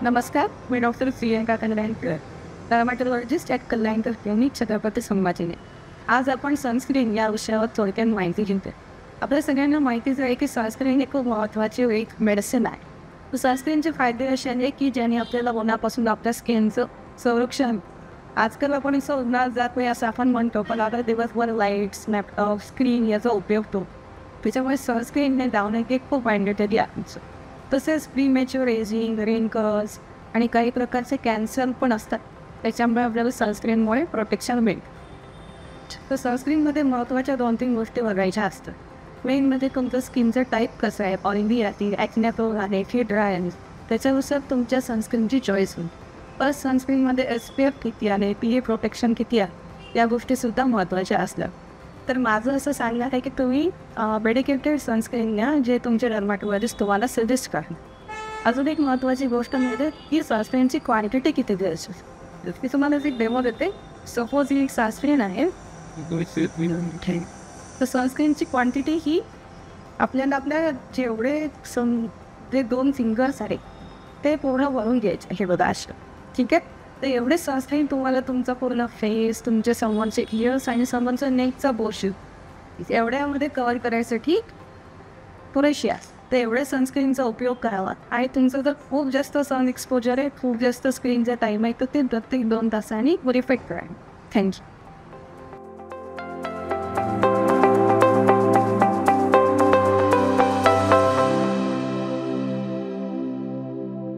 नमस्कार, मी doctor Priyanka Kalyankar, dermatologist at Kalyankar clinic, Chhatrapati Sambhajinagar. आज आपण सनस्क्रीन या विषयावर थोडक्यात माहिती घेतो. आपल्या सगळ्यांना माहितीच आहे की सनस्क्रीन हे खूप महत्त्वाची एक मेडिसिन आहे. तर सनस्क्रीनचे फायदे असे आहेत की ज्याने आपल्याला उन्हापासून आपल्या स्किनचं संरक्षण. आजकाल आपण असं उन्हाळ्यात जात नाही असं आपण म्हणतो, पण आता दिवसभर लाईट्स, लॅपटॉप, स्क्रीन याचा उपयोग होतो. त्याच्यामुळे सनस्क्रीनने लावणे हे खूप मॅन्डेटरी आहे. तसेच प्रीमॅच्युअर एजिंग, रिंकल्स आणि काही प्रकारचे कॅन्सर पण असतात. त्याच्यामुळे आपल्याला सनस्क्रीनमुळे प्रोटेक्शन मिळतं. तर सनस्क्रीनमध्ये महत्त्वाच्या 2-3 गोष्टी बघायच्या असतात. मेन म्हणजे तुमचं स्किनचं टाईप कसं आहे, ऑइली आहे, ॲक्ने प्रोन आहे की ड्राय आहे, त्याच्यानुसार तुमच्या सनस्क्रीनची चॉईस होईल. प्लस सनस्क्रीनमध्ये SPF किती आहे, PA प्रोटेक्शन किती आहे, या गोष्टीसुद्धा महत्त्वाच्या असतात. तर माझं असं सांगणं आहे की तुम्ही मेडिकेटेड सनस्क्रीन घ्या, जे तुमचे डर्मॅटोलॉजिस्ट तुम्हाला सजेस्ट करा. अजून एक महत्त्वाची गोष्ट म्हणजे की सनस्क्रीनची क्वांटिटी किती द्यायची. मी तुम्हाला एक डेमो देते. सपोज ही एक सनस्क्रीन आहे. तर सनस्क्रीनची क्वांटिटी ही आपल्या जेवढे जे 2 फिंगर्स आहेत ते पूर्ण भरून घ्यायचे. हे बघा असं, ठीक आहे. तर एवढे सनस्क्रीन तुम्हाला तुमचा पूर्ण फेस, तुमचे समोरचे इयर्स आणि समोरचं नेकचा पोर्शन एवढ्यामध्ये कव्हर करायसाठी पुरेशी आहे. तर एवढ्या सनस्क्रीनचा उपयोग करावा. आणि तुमचं जर खूप जास्त सन एक्सपोजर आहे, खूप जास्त स्क्रीनचा टाईम आहे, तर ते प्रत्येक 2 तासांनी व्हेरीफाय करा. थँक्यू.